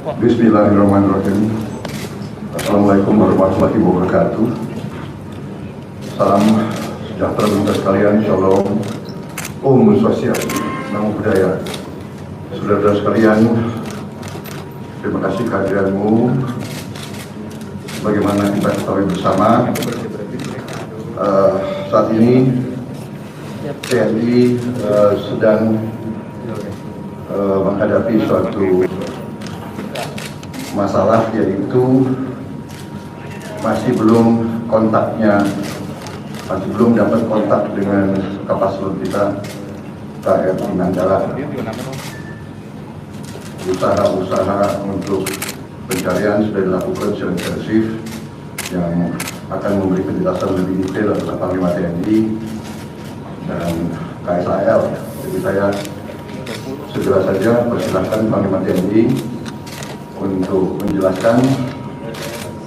Bismillahirrahmanirrahim. Assalamualaikum warahmatullahi wabarakatuh. Salam sejahtera bagi sekalian. Shalom. Om Swastiastu. Namo Buddhaya. Saudara-saudara sekalian, terima kasih kehadiranmu. Bagaimana kita ketahui bersama, saat ini TNI sedang menghadapi suatu masalah, yaitu masih belum dapat kontak dengan kapal selam kita KRI Nanggala. Usaha-usaha untuk pencarian sudah dilakukan secara intensif, yang akan memberi penjelasan lebih detail adalah Panglima TNI dan KSAL. Jadi saya segera saja persilahkan Panglima TNI untuk menjelaskan,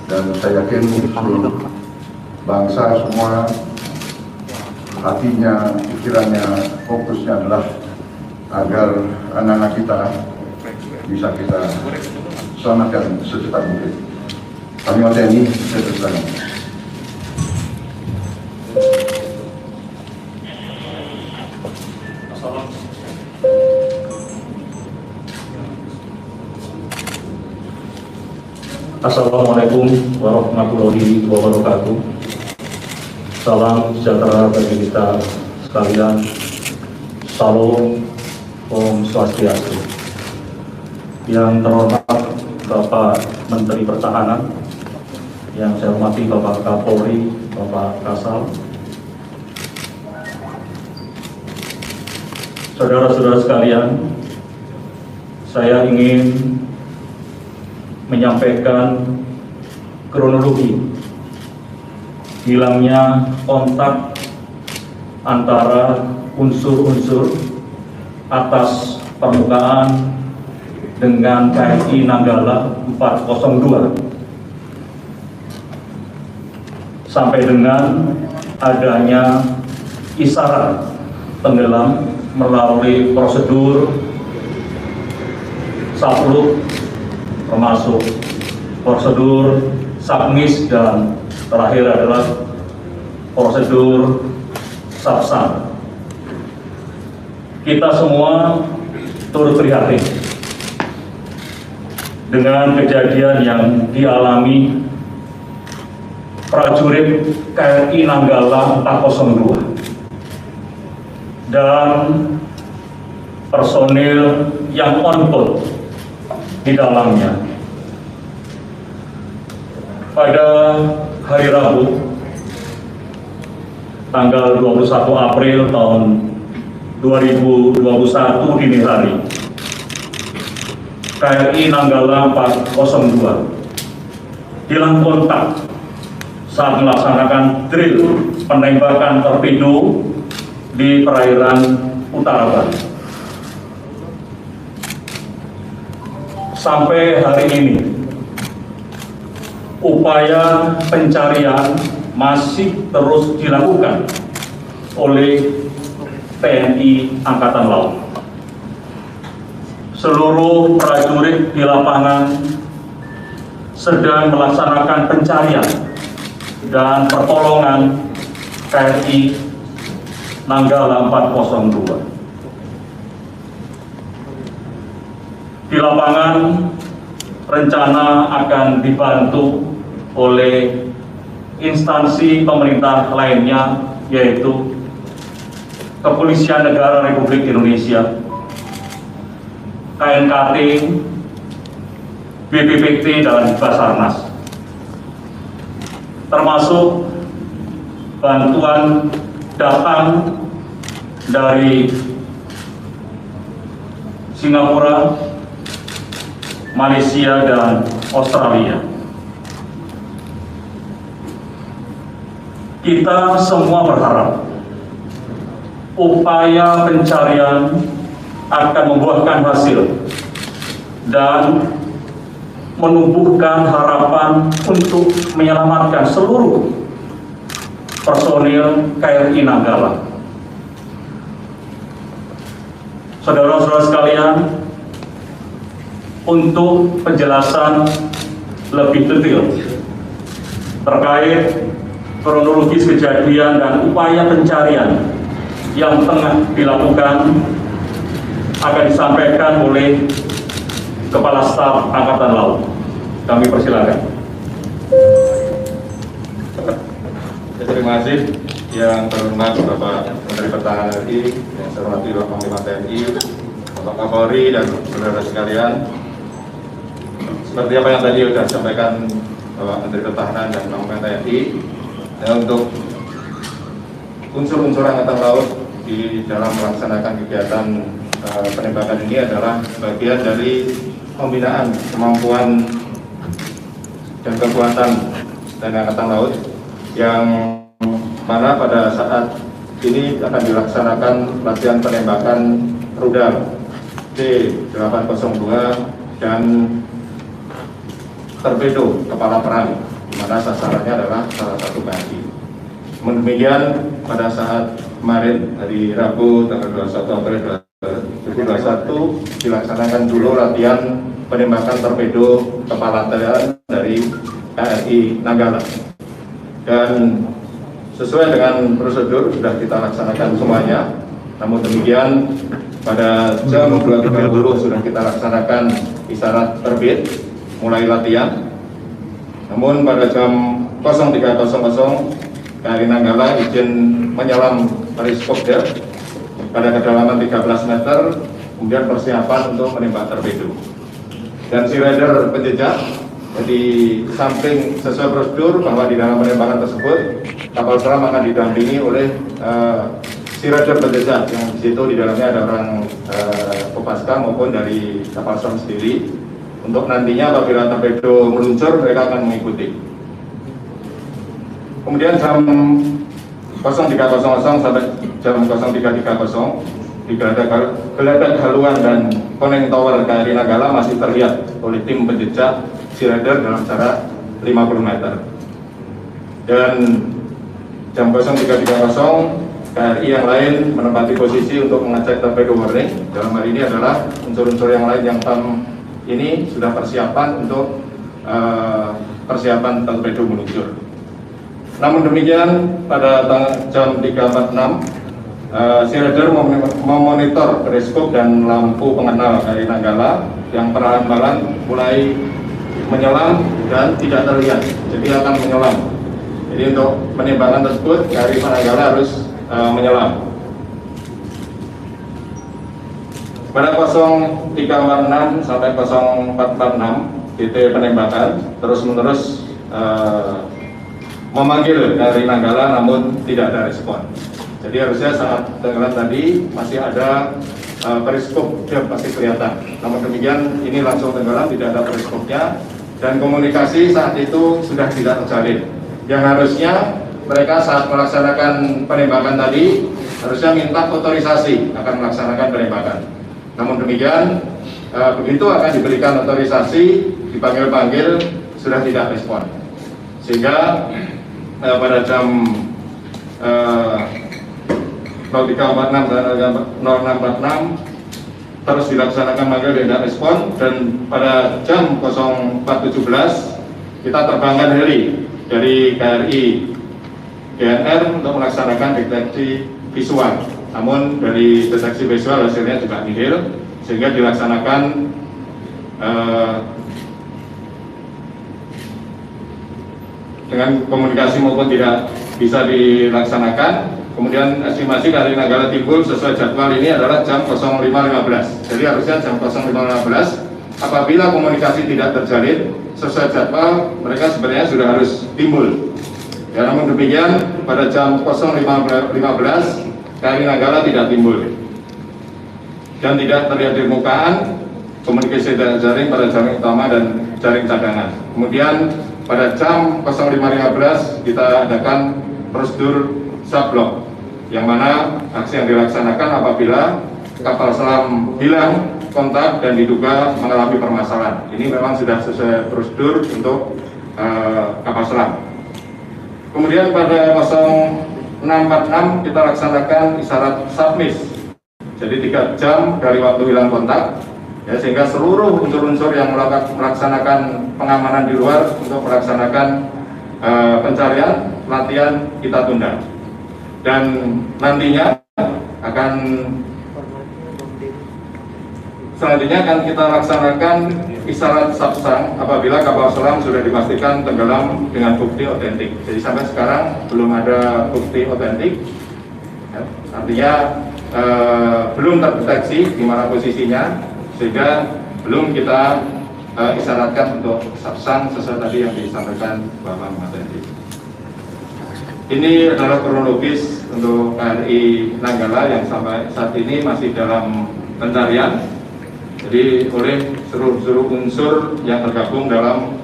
dan saya yakin seluruh bangsa semua hatinya, pikirannya, fokusnya adalah agar anak-anak kita bisa kita selamatkan secepat mungkin. Panglima TNI, saya persilakan. Assalamualaikum warahmatullahi wabarakatuh. Salam sejahtera bagi kita sekalian. Salam, Om Swastiastu. Yang terhormat Bapak Menteri Pertahanan, yang saya hormati Bapak Kapolri, Bapak Kasal, saudara-saudara sekalian, saya ingin menyampaikan kronologi hilangnya kontak antara unsur-unsur atas permukaan dengan KRI Nanggala 402 sampai dengan adanya isyarat tenggelam melalui prosedur sapluk, termasuk prosedur submis, dan terakhir adalah prosedur subsang. Kita semua turut prihatin dengan kejadian yang dialami prajurit KRI Nanggala 402 dan personil yang on board di dalamnya. Pada hari Rabu, tanggal 21 April tahun 2021 dini hari, KRI Nanggala 402 hilang kontak saat melaksanakan drill penembakan torpedo di perairan utara Bali. Sampai hari ini, upaya pencarian masih terus dilakukan oleh TNI Angkatan Laut. Seluruh prajurit di lapangan sedang melaksanakan pencarian dan pertolongan KRI Nanggala 402. Di lapangan rencana akan dibantu oleh instansi pemerintah lainnya, yaitu Kepolisian Negara Republik Indonesia, KNKT, BPPT, dan Basarnas, termasuk bantuan datang dari Singapura, Malaysia, dan Australia. Kita semua berharap upaya pencarian akan membuahkan hasil dan menumbuhkan harapan untuk menyelamatkan seluruh personil KRI Nanggala. Saudara-saudara sekalian, untuk penjelasan lebih detail terkait kronologis kejadian dan upaya pencarian yang tengah dilakukan akan disampaikan oleh Kepala Staf Angkatan Laut. Kami persilakan. Terima kasih yang terhormat Bapak Menteri Pertahanan RI, yang saya hormati Bapak Panglima TNI, Bapak Kapolri dan saudara sekalian. Seperti apa yang tadi sudah disampaikan Bapak Menteri Pertahanan dan Panglima TNI, untuk unsur-unsur Angkatan Laut di dalam melaksanakan kegiatan penembakan ini adalah bagian dari pembinaan kemampuan dan kekuatan TNI Angkatan Laut, yang mana pada saat ini akan dilaksanakan latihan penembakan rudal T-802 dan torpedo kepala perang, di mana sasarannya adalah salah satu KRI. Demikian pada saat kemarin hari Rabu tanggal 21 April 2021 dilaksanakan dulu latihan penembakan torpedo kepala perang dari KRI Nanggala, dan sesuai dengan prosedur sudah kita laksanakan semuanya. Namun demikian pada jam 2.30 sudah kita laksanakan isyarat terbit mulai latihan. Namun pada jam 03.00 KRI Nanggala izin menyelam periskop pada kedalaman 13 meter, kemudian persiapan untuk menembak torpedo. Dan si rider penjejak, jadi samping sesuai prosedur bahwa di dalam penembakan tersebut kapal selam akan didampingi oleh si rider penjejak, yang di situ di dalamnya ada orang Kopaska maupun dari kapal selam sendiri. Untuk nantinya apabila torpedo meluncur mereka akan mengikuti. Kemudian jam 03.00 sampai jam 03.30 di geladak haluan dan koneng tower KRI Nanggala masih terlihat oleh tim penjejak si rider dalam jarak 50 meter. Dan jam 03.30 KRI yang lain menempati posisi untuk mengecek torpedo warning. Dalam hal ini adalah unsur-unsur yang lain yang ini sudah persiapan untuk persiapan torpedo meluncur. Namun demikian pada jam 3.46 si rider memonitor periskop dan lampu pengenal KRI Nanggala yang perlahan-lahan mulai menyelam dan tidak terlihat, jadi akan menyelam. Jadi untuk penembakan tersebut KRI Nanggala harus menyelam. Pada 03.46 sampai 04.46 titik penembakan terus-menerus memanggil KRI Nanggala, namun tidak ada respon. Jadi harusnya saat tenggelam tadi masih ada periskop, dia pasti kelihatan. Namun demikian ini langsung tenggelam, tidak ada periskopnya, dan komunikasi saat itu sudah tidak terjalin. Yang harusnya mereka saat melaksanakan penembakan tadi harusnya minta otorisasi akan melaksanakan penembakan. Namun demikian begitu akan diberikan otorisasi, dipanggil-panggil sudah tidak respon, sehingga pada jam 03.46 dan 06.46 terus dilaksanakan manggil dan tidak respon, dan pada jam 04.17 kita terbangkan heli dari KRI GNR untuk melaksanakan deteksi visual. Namun dari deteksi visual hasilnya juga nihil, sehingga dilaksanakan dengan komunikasi maupun tidak bisa dilaksanakan. Kemudian estimasi KRI Nanggala timbul sesuai jadwal ini adalah jam 05.15. Jadi harusnya jam 05.15 apabila komunikasi tidak terjalin sesuai jadwal, mereka sebenarnya sudah harus timbul. Ya, namun demikian pada jam 05.15 KRI Nanggala tidak timbul dan tidak terlihat di permukaan. Komunikasi jaring pada jaring utama dan jaring cadangan. Kemudian pada jam 05.15 kita adakan prosedur sablok, yang mana aksi yang dilaksanakan apabila kapal selam hilang kontak dan diduga mengalami permasalahan. Ini memang sudah sesuai prosedur untuk kapal selam. Kemudian pada 06.46 kita laksanakan isyarat submiss. Jadi 3 jam dari waktu hilang kontak Ya, sehingga seluruh unsur-unsur yang melaksanakan pengamanan di luar untuk melaksanakan pencarian, latihan kita tunda. Dan nantinya selanjutnya akan kita laksanakan isyarat sapsang apabila kapal selam sudah dipastikan tenggelam dengan bukti otentik. Jadi sampai sekarang belum ada bukti otentik, ya, artinya belum terdeteksi di mana posisinya, sehingga belum kita isyaratkan untuk sapsang sesuai tadi yang disampaikan Bapak Materi. Ini adalah kronologis untuk KRI Nanggala yang sampai saat ini masih dalam pencarian. Jadi oleh seluruh unsur yang tergabung dalam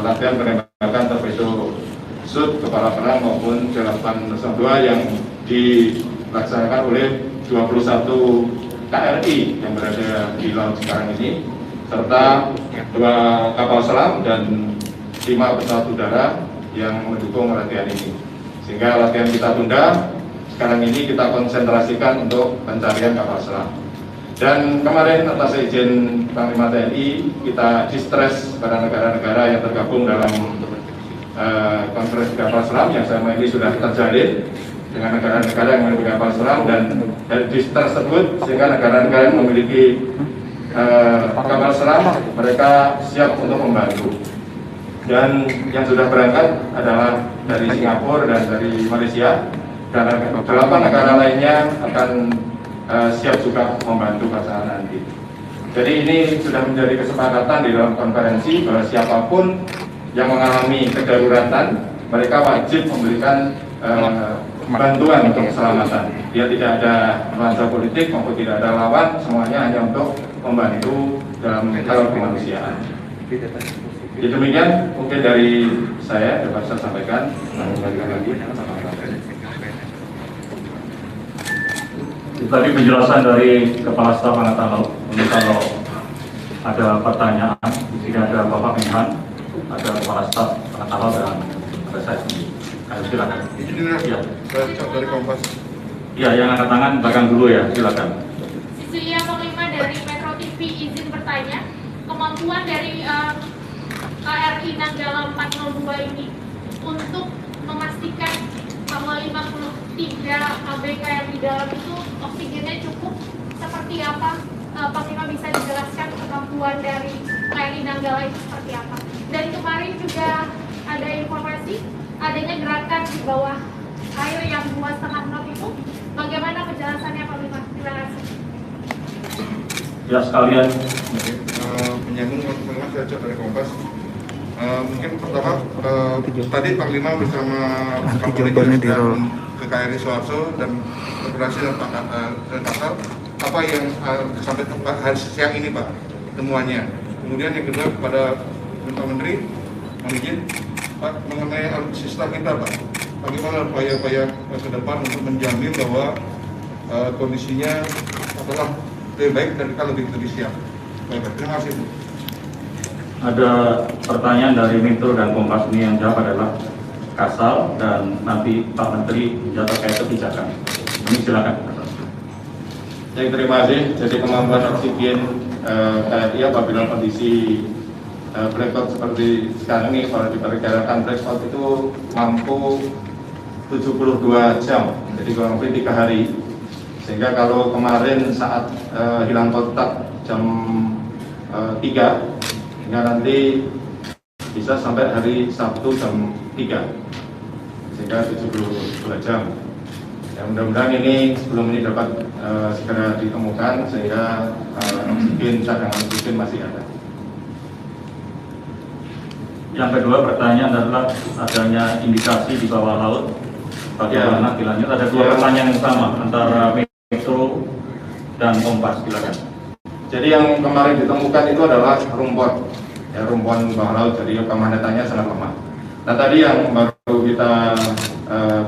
latihan penembakan torpedo sud kepala perang maupun J802 yang dilaksanakan oleh 21 KRI yang berada di laut sekarang ini, serta 2 kapal selam dan 5 pesawat udara yang mendukung latihan ini. Sehingga latihan kita tunda, sekarang ini kita konsentrasikan untuk pencarian kapal selam. Dan kemarin atas izin Panglima TNI kita distres pada negara-negara yang tergabung dalam konferensi kapal selam yang selama ini sudah terjalin dengan negara-negara yang memiliki kapal selam, dan dari distres tersebut sehingga negara-negara yang memiliki kapal selam mereka siap untuk membantu. Dan yang sudah berangkat adalah dari Singapura dan dari Malaysia, dan 8 negara lainnya akan siap juga membantu pada saat nanti. Jadi ini sudah menjadi kesepakatan di dalam konferensi bahwa siapapun yang mengalami kedaruratan, mereka wajib memberikan bantuan untuk keselamatan. Dia tidak ada nuansa politik maupun tidak ada lawan, semuanya hanya untuk membantu dalam hal kemanusiaan. Jadi demikian mungkin dari saya dapat saya sampaikan. Tadi penjelasan dari Kepala Staf Angkatan Laut. Ini kalau ada pertanyaan, jika ada Bapak Menhan, ada Kepala Staf Angkatan Laut dan ada saya sendiri. Silakan. Ya, saya Cok dari Kompas. Ya, yang angkat tangan belakang dulu ya, silakan. Sisilia Panglima dari Metro TV izin bertanya, kemampuan dari KRI Nanggala 402 ini untuk memastikan bahwa 53 ABK yang di dalam itu oksigennya cukup, seperti apa? Panglima bisa dijelaskan kemampuan dari KRI Nanggala itu seperti apa? Dan kemarin juga ada informasi adanya gerakan di bawah air yang 2,5 knot itu, bagaimana penjelasannya Panglima? Terima kasih. Ya, sekalian. Menyambung Panglima, saya Cok dari Kompas. Mungkin pertama tadi Panglima bersama Kapolri dan ke KRI Suharto dan operasi dan Kasal, apa yang sampai hari siang ini Pak temuannya. Kemudian yang kedua kepada Pak Menteri, mohon izin Pak, mengenai alutsista kita Pak, bagaimana upaya-upaya ke depan untuk menjamin bahwa kondisinya adalah lebih baik dan kita lebih siap. Baik, terima kasih Bu. Ada pertanyaan dari Metro dan Kompas ini yang jawab adalah Kasal, dan nanti Pak Menteri menjawab terkait kebijakan. Ini silakan. Baik, terima kasih. Jadi kemampuan oksigen KRI apabila kondisi blackout seperti sekarang ini, kalau diperkirakan blackout itu mampu 72 jam, jadi kurang lebih 3 hari. Sehingga kalau kemarin saat hilang kontak jam 3, hingga nanti bisa sampai hari Sabtu jam 3, sehingga 72 jam. Ya, mudah-mudahan ini sebelum ini dapat segera ditemukan, sehingga cadangan oksigen masih ada. Yang kedua pertanyaan adalah adanya indikasi di bawah laut. Bagaimana dilanjut? Ada 2 pertanyaan yang sama antara Metro dan Kompas, silakan. Jadi yang kemarin ditemukan itu adalah rumpon, ya, rumpon bawah laut, jadi kemagnetannya sangat lemah. Nah tadi yang baru kita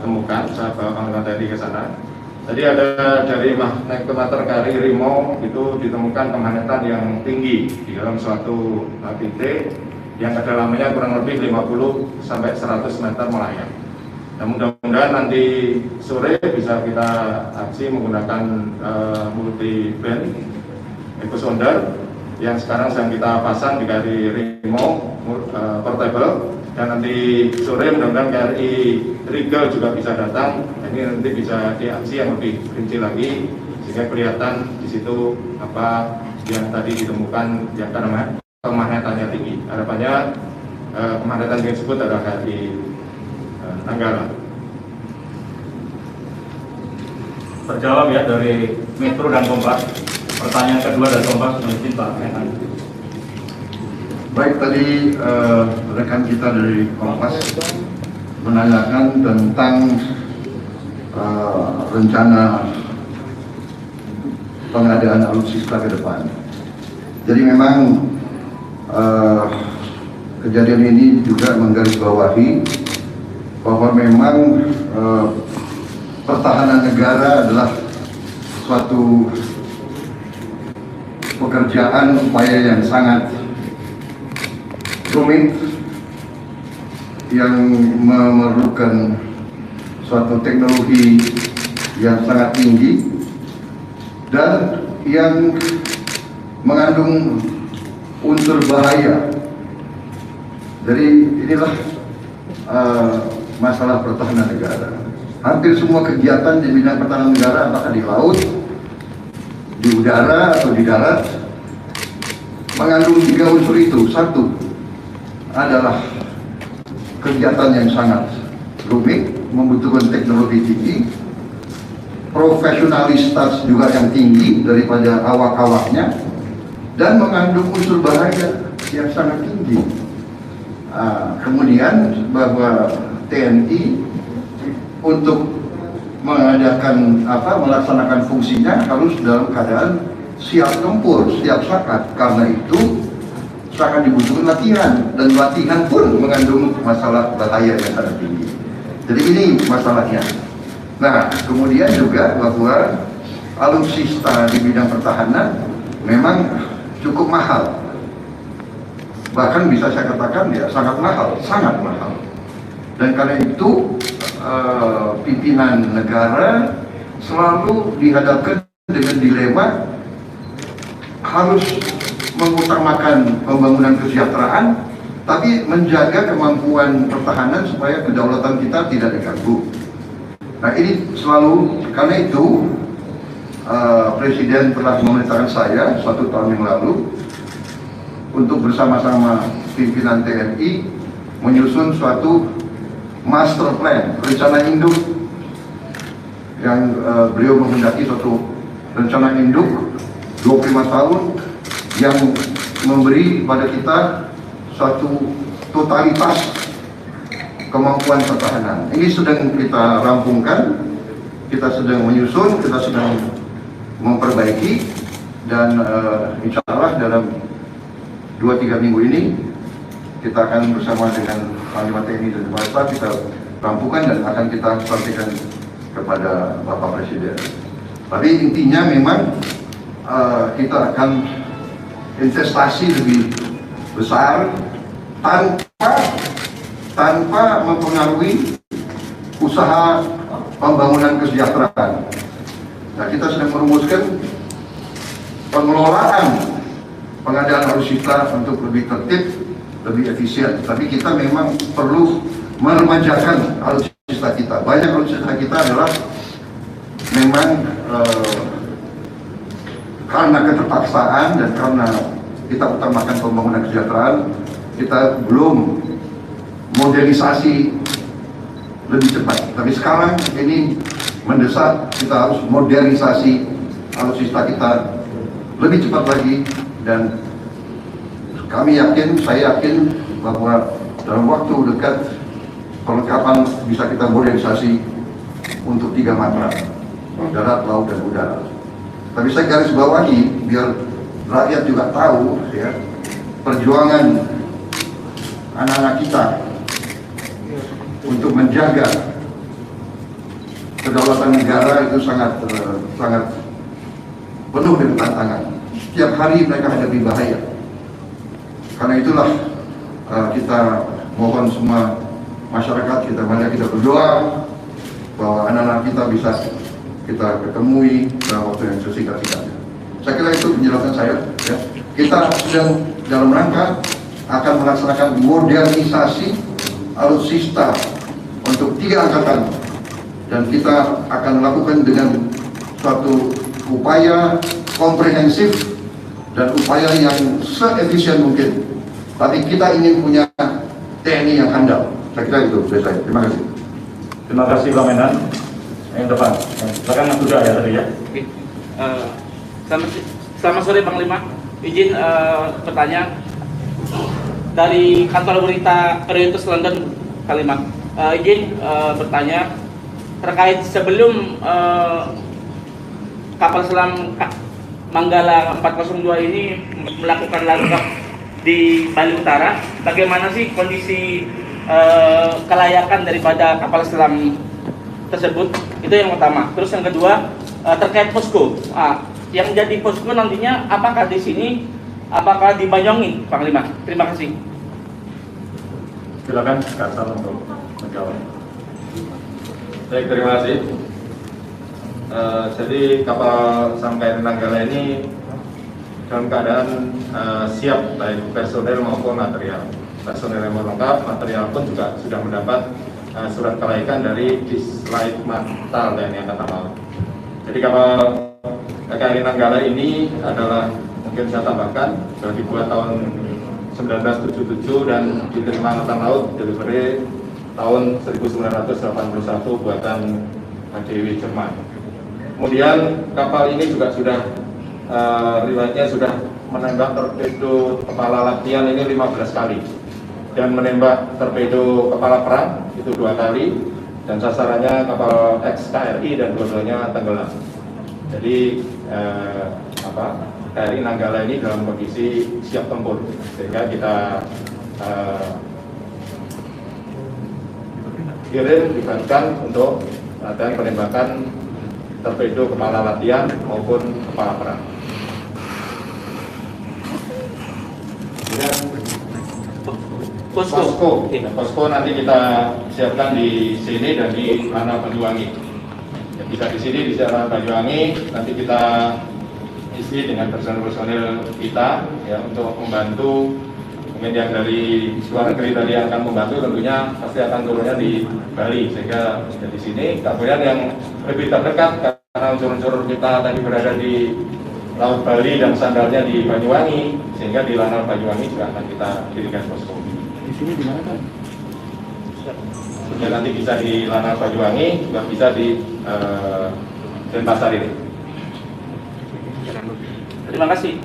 temukan saat Panglima TNI ke sana, tadi ada dari magnetometer KRI Rimo itu ditemukan kemagnetan yang tinggi di dalam suatu titik yang kedalamannya kurang lebih 50 sampai 100 meter melayang. Nah, mudah-mudahan nanti sore bisa kita aksi menggunakan multi band echo sounder yang sekarang sedang kita pasang di KRI remote portable, dan nanti sore mudah-mudahan KRI Rigel juga bisa datang. Ini nanti bisa diaksi yang lebih rinci lagi sehingga kelihatan di situ apa yang tadi ditemukan yang karena kemagnetannya tinggi. Harapannya kemagnetan yang disebut adalah KRI Nanggala. Terjawab ya dari Metro dan Kompas. Pertanyaan kedua dari Kompas, mungkin Pak Menhan. Baik, tadi rekan kita dari Kompas menanyakan tentang rencana pengadaan alutsista ke depan. Jadi memang kejadian ini juga menggarisbawahi bahwa memang pertahanan negara adalah suatu pekerjaan upaya yang sangat rumit, yang memerlukan suatu teknologi yang sangat tinggi dan yang mengandung unsur bahaya. Jadi inilah masalah pertahanan negara. Hampir semua kegiatan di bidang pertahanan negara, apakah di laut, di udara atau di darat, mengandung 3 unsur itu. Satu adalah kegiatan yang sangat rumit, membutuhkan teknologi tinggi, profesionalitas juga yang tinggi daripada awak-awaknya, dan mengandung unsur bahaya yang sangat tinggi. Kemudian bahwa TNI untuk melaksanakan fungsinya harus dalam keadaan siap tempur, siap saat. Karena itu sangat dibutuhkan latihan, dan latihan pun mengandung masalah bahaya yang sangat tinggi. Jadi ini masalahnya. Nah, kemudian juga bahwa alutsista di bidang pertahanan memang cukup mahal. Bahkan bisa saya katakan ya sangat mahal. Dan karena itu pimpinan negara selalu dihadapkan dengan dilema harus mengutamakan pembangunan kesejahteraan, tapi menjaga kemampuan pertahanan supaya kedaulatan kita tidak diganggu. Nah, ini selalu, karena itu Presiden telah memerintahkan saya 1 tahun yang lalu untuk bersama-sama pimpinan TNI menyusun suatu master plan, rencana induk yang beliau menghendaki suatu rencana induk 25 tahun yang memberi pada kita suatu totalitas kemampuan pertahanan. Ini sedang kita rampungkan, kita sedang menyusun, kita sedang memperbaiki, dan insya Allah dalam 2-3 minggu ini kita akan bersama dengan Panglima TNI dan Kepala Staf kita rampungkan dan akan kita sampaikan kepada Bapak Presiden. Tapi intinya memang kita akan investasi lebih besar tanpa mempengaruhi usaha pembangunan kesejahteraan. Nah, kita sedang merumuskan pengelolaan pengadaan alutsista untuk lebih tertib, lebih efisien. Tapi kita memang perlu meremajakan alutsista kita. Banyak alutsista kita adalah memang karena keterpaksaan dan karena kita utamakan pembangunan kesejahteraan, kita belum modernisasi lebih cepat. Tapi sekarang ini mendesak, kita harus modernisasi alutsista kita lebih cepat lagi, dan kami yakin, saya yakin bahwa dalam waktu dekat perlengkapan bisa kita modernisasi untuk 3 matra, darat, laut, dan udara. Tapi saya garis bawahi biar rakyat juga tahu ya, perjuangan anak-anak kita untuk menjaga kedaulatan negara itu sangat penuh dengan tantangan. Setiap hari mereka hadapi bahaya. Karena itulah kita mohon semua masyarakat kita berdoa bahwa anak-anak kita bisa kita ketemui dalam waktu yang sesingkat-singkatnya. Saya kira itu penjelasan saya. Ya. kita sedang dalam rangka akan melaksanakan modernisasi alutsista untuk 3 angkatan, dan kita akan lakukan dengan suatu upaya komprehensif dan upaya yang seefisien mungkin. Tapi kita ingin punya TNI yang handal. Saya kira itu dari saya. Terima kasih. Terima kasih Bang Menhan. Yang depan, silakan Mas Huda ya tadi ya. Oke. Selamat sore Panglima. Izin bertanya dari kantor berita Reuters London, Panglima. Izin bertanya terkait sebelum kapal selam Manggala 402 ini melakukan langkah di Bali Utara, bagaimana sih kondisi kelayakan daripada kapal selam tersebut? Itu yang pertama. Terus yang kedua terkait posko. Yang jadi posko nantinya apakah di sini, apakah di Banyuwangi, Panglima? Terima kasih. Silakan Kasal untuk menjawab. Baik, terima kasih. Jadi kapal Selam KRI Nanggala ini dalam keadaan siap baik personel maupun material. Personel yang lengkap, material pun juga sudah mendapat surat kelaikan dari Dislight Martal TNI Angkatan Laut. Jadi kapal KRI Nanggala ini adalah, mungkin saya tambahkan, sudah dibuat tahun 1977 dan diterima Angkatan Laut delivery tahun 1981 buatan HDW Jerman. Kemudian kapal ini juga sudah riwayatnya sudah menembak torpedo kepala latihan ini 15 kali dan menembak torpedo kepala perang itu 2 kali, dan sasarannya kapal ex-KRI dan dua-duanya tenggelam. Jadi KRI Nanggala ini dalam kondisi siap tempur, sehingga kita kirim dibantukan untuk latihan penembakan torpedo kepala latihan maupun kepala perang. Posko nanti kita siapkan di sini dan di Lanal Banyuwangi. Ya, bisa di sini di Lanal Banyuwangi, nanti kita isi dengan personel-personel kita ya untuk membantu. Mungkin yang dari luar negeri tadi yang akan membantu tentunya pasti akan turunnya di Bali, sehingga di sini. Kemudian yang lebih terdekat karena unsur-unsur kita tadi berada di Laut Bali dan sandalnya di Banyuwangi, sehingga di Lanal Banyuwangi juga akan kita dirikan posko. Di sini di mana kan? Ya, nanti bisa di Lanal Banyuwangi, juga bisa di Denpasar ini. Terima kasih.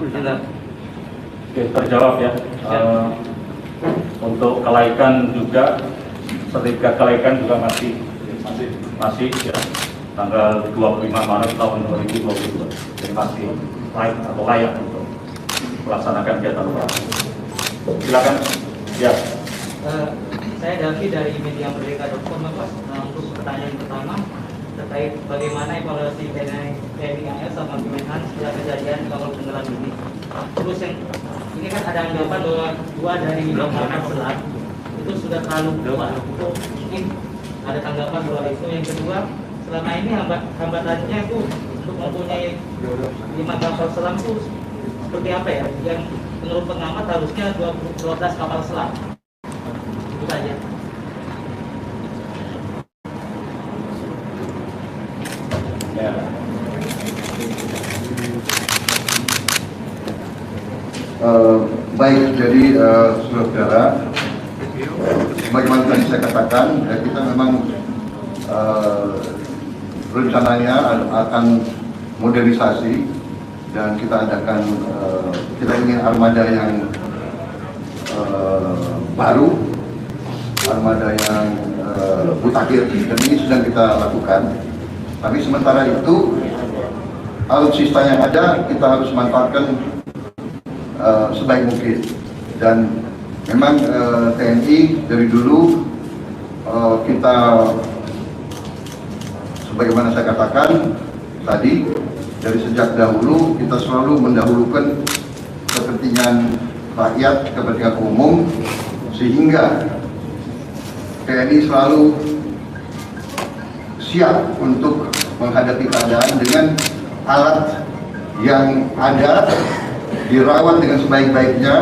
Oke, terjawab ya. Untuk kelaikan juga, sertifikat kelaikan juga masih ya, tanggal 25 Maret tahun 2022. Jadi masih layak untuk melaksanakan kegiatan operasi. Silakan. Ya. Saya Davi dari media Merdeka.com, Mas. Untuk pertanyaan pertama terkait bagaimana evaluasi TNI AL sama Kemenhan setelah kejadian kapal tenggelam ini. Terus yang ini kan ada anggapan bahwa 2 dari kapal selam itu sudah terlalu tua. Itu mungkin ada tanggapan bahwa itu. Yang kedua, selama ini hambatannya itu untuk mempunyai 5 kapal selam itu seperti apa ya? Yang menurut pengamat harusnya 12 kapal selam. Itu saja. Ya. Baik, jadi saudara, sebagaimana tadi saya katakan, ya, kita memang rencananya akan modernisasi dan kita adakan kita ingin armada yang baru, armada yang mutakhir, dan ini sedang kita lakukan. Tapi sementara itu alutsista yang ada kita harus manfaatkan sebaik mungkin, dan memang TNI dari dulu kita, sebagaimana saya katakan tadi, dari sejak dahulu kita selalu mendahulukan kepentingan rakyat, kepentingan umum, sehingga TNI selalu siap untuk menghadapi keadaan dengan alat yang ada dirawat dengan sebaik-baiknya,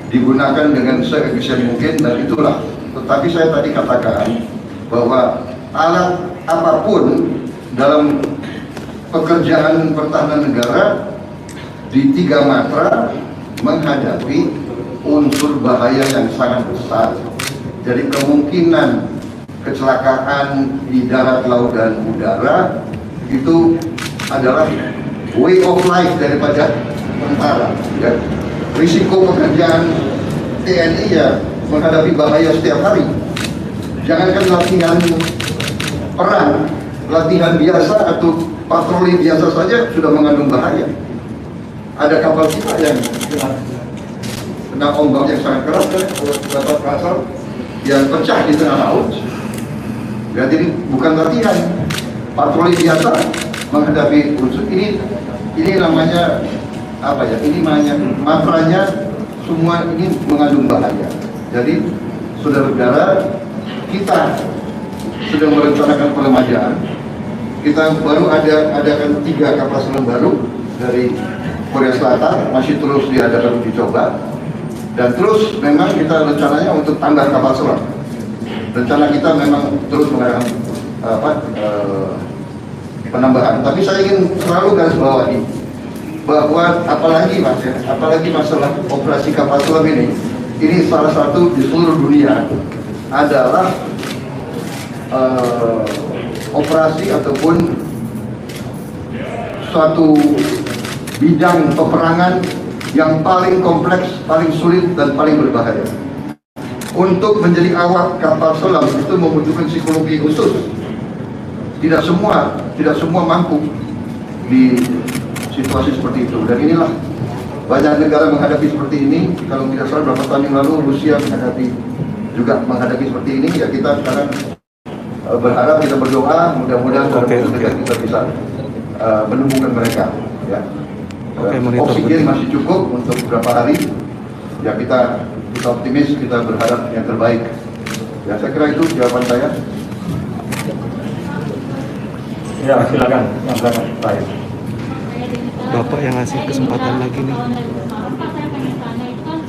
digunakan dengan seefisien mungkin, dan itulah. Tetapi saya tadi katakan bahwa alat apapun dalam pekerjaan pertahanan negara di 3 matra menghadapi unsur bahaya yang sangat besar. Jadi kemungkinan kecelakaan di darat, laut, dan udara itu adalah way of life daripada tentara. Ya. Risiko pekerjaan TNI ya menghadapi bahaya setiap hari. Jangankan latihan perang, latihan biasa atau patroli biasa saja sudah mengandung bahaya. Ada kapal kita yang kena ombak yang sangat keras, dapat kasar yang pecah di tengah laut. Ya, jadi bukan latihan, patroli biasa menghadapi unsur ini namanya apa ya? Ini namanya matranya semua ini mengandung bahaya. Jadi saudara-saudara, kita sedang merencanakan peremajaan. Kita baru adakan 3 kapal selam baru dari Korea Selatan, masih terus diadakan uji coba, dan terus memang kita rencananya untuk tambah kapal selam. Rencana kita memang terus mengadakan penambahan. Tapi saya ingin selalu garis bawahi bahwa apalagi masalah operasi kapal selam ini salah satu di seluruh dunia adalah operasi ataupun suatu bidang peperangan yang paling kompleks, paling sulit, dan paling berbahaya. Untuk menjadi awak kapal selam itu membutuhkan psikologi khusus. Tidak semua mampu di situasi seperti itu. Dan inilah banyak negara menghadapi seperti ini. Kalau tidak salah beberapa tahun yang lalu Rusia menghadapi seperti ini. Ya, kita sekarang berharap, kita berdoa mudah-mudahan kita bisa menemukan mereka. Ya. Oksigen masih cukup untuk beberapa hari. Ya, kita optimis, kita berharap yang terbaik. Ya, saya kira itu jawaban saya. Ya, silakan. Yang belakang, baik. Bapak yang ngasih kesempatan lagi nih. Pak, saya pengen tanya itu kan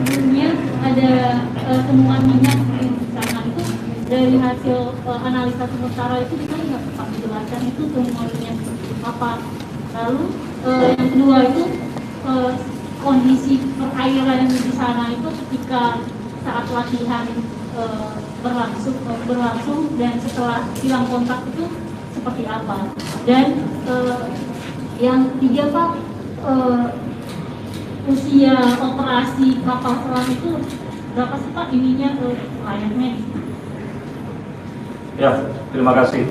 sebelumnya ada temuan minyak di sana itu dari hasil analisa sementara itu bisa nggak Pak menjelaskan itu temuannya apa? Lalu yang kedua itu kondisi perairan di sana itu ketika saat latihan berlangsung dan setelah hilang kontak itu seperti apa? Dan yang ketiga Pak, usia operasi kapal selam itu berapa sih Pak ininya layaknya? Ya, terima kasih.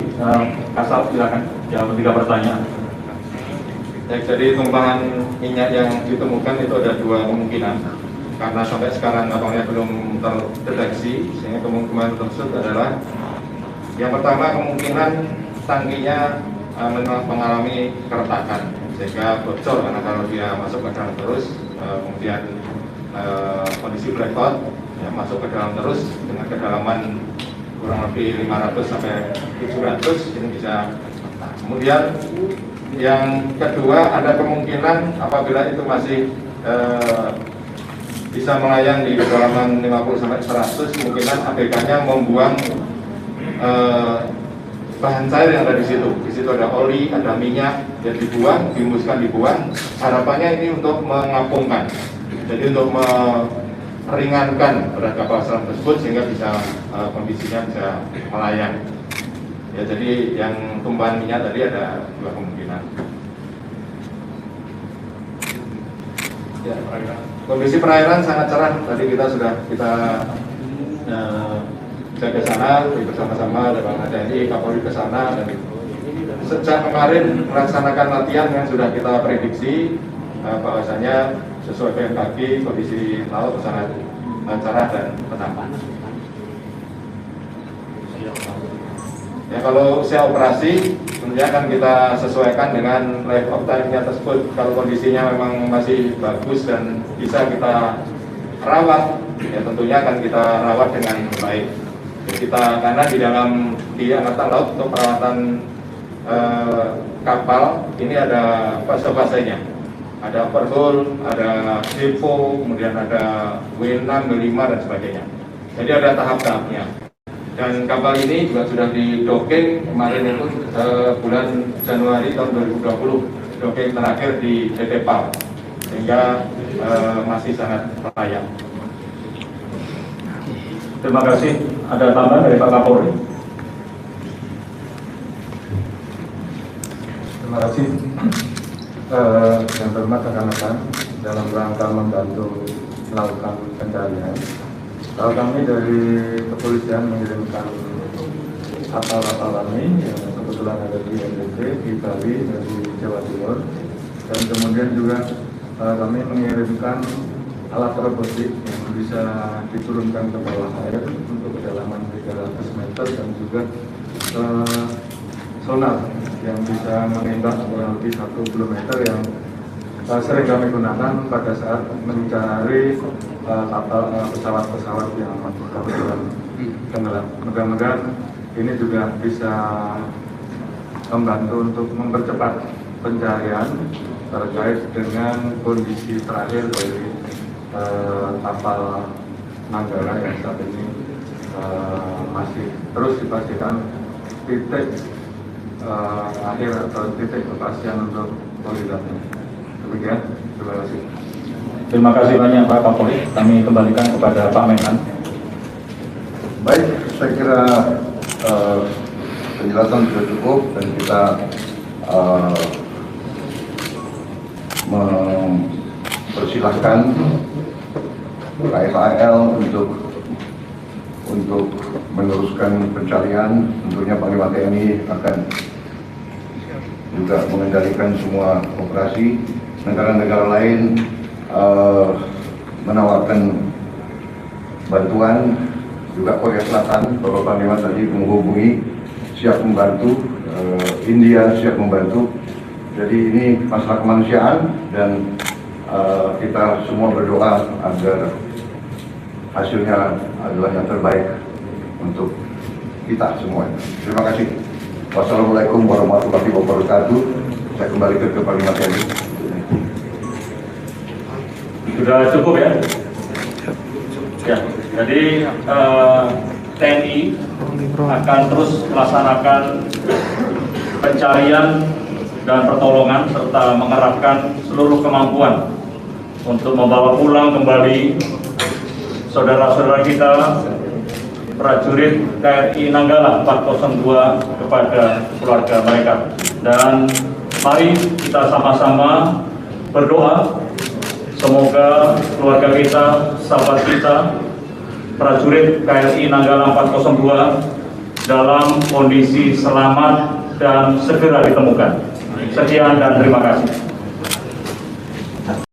Kasal, silakan jawab 3 pertanyaan. Ya, jadi tumpangan minyak yang ditemukan itu ada 2 kemungkinan. Karena sampai sekarang kapalnya belum terdeteksi, sehingga kemungkinan tersebut adalah yang pertama kemungkinan tangkinya mengalami keretakan sehingga bocor, karena kalau dia masuk ke dalam terus kemudian kondisi blackout ya, masuk ke dalam terus dengan kedalaman kurang lebih 500 sampai 700 ini bisa. Kemudian yang kedua ada kemungkinan apabila itu masih bisa melayang di kedalaman 50 sampai 100, kemungkinan ABK-nya membuang bahan cair yang ada di situ. Di situ ada oli, ada minyak yang dibuang, dibuang. Harapannya ini untuk mengapungkan, jadi untuk meringankan pada kapal selam tersebut sehingga bisa kondisinya bisa melayang. Ya, jadi yang tumpahan minyak tadi ada 2 kemungkinan. Ya, kondisi perairan sangat cerah. Tadi kita sudah ke sana bersama-sama dengan TNI, Kapolri ke sana, dan sejak kemarin melaksanakan latihan yang sudah kita prediksi bahwasanya sesuai BMKG kondisi laut sangat cerah dan tenang. Ya, kalau usia operasi tentunya akan kita sesuaikan dengan life of time-nya tersebut. Kalau kondisinya memang masih bagus dan bisa kita rawat, ya tentunya akan kita rawat dengan baik. Karena di Angkatan Laut untuk perawatan kapal ini ada fase-fasenya. ada overhaul, ada depo, kemudian ada W6, W5 dan sebagainya. Jadi ada tahap-tahapnya. Dan kapal ini juga sudah didocking kemarin itu bulan Januari tahun 2020, docking terakhir di PT PAL, sehingga masih sangat layak. Terima kasih. Ada tambahan dari Pak Kapolri? Terima kasih. Yang terhormat rekan-rekan, dalam rangka membantu melakukan pencarian, kami dari kepolisian mengirimkan kapal-kapal kami yang kebetulan ada di NTT, di Bali, dari Jawa Timur, dan kemudian juga kami mengirimkan alat robotik yang bisa diturunkan ke bawah air untuk kedalaman 300 meter dan juga sonar yang bisa menembak kurang lebih 1 kilometer yang sering kami gunakan pada saat mencari pesawat-pesawat yang kebetulan tenggelam. Mudah-mudahan ini juga bisa membantu untuk mempercepat pencarian terkait dengan kondisi terakhir dari kapal Nanggala yang saat ini masih terus dipastikan titik akhir atau titik kepastian untuk validatnya. Demikian, terima kasih. Terima kasih banyak Pak Kapolri. Kami kembalikan kepada Pak Menhan. Baik, saya kira penjelasan sudah cukup dan kita mempersilahkan KSAL untuk meneruskan pencarian. Tentunya Panglima TNI akan juga mengendalikan semua operasi. Negara-negara lain menawarkan bantuan, juga Korea Selatan, Bapak Panglima tadi menghubungi, siap membantu, India siap membantu. Jadi ini masalah kemanusiaan dan kita semua berdoa agar hasilnya adalah yang terbaik untuk kita semua. Terima kasih. Wassalamualaikum warahmatullahi wabarakatuh. Saya kembali ke Panglima TNI. Sudah cukup ya? Ya, jadi TNI akan terus melaksanakan pencarian dan pertolongan serta mengerahkan seluruh kemampuan untuk membawa pulang kembali saudara-saudara kita prajurit KRI Nanggala 402 kepada keluarga mereka. Dan mari kita sama-sama berdoa semoga keluarga kita, sahabat kita, prajurit KRI Nanggala 402 dalam kondisi selamat dan segera ditemukan. Sekian dan terima kasih.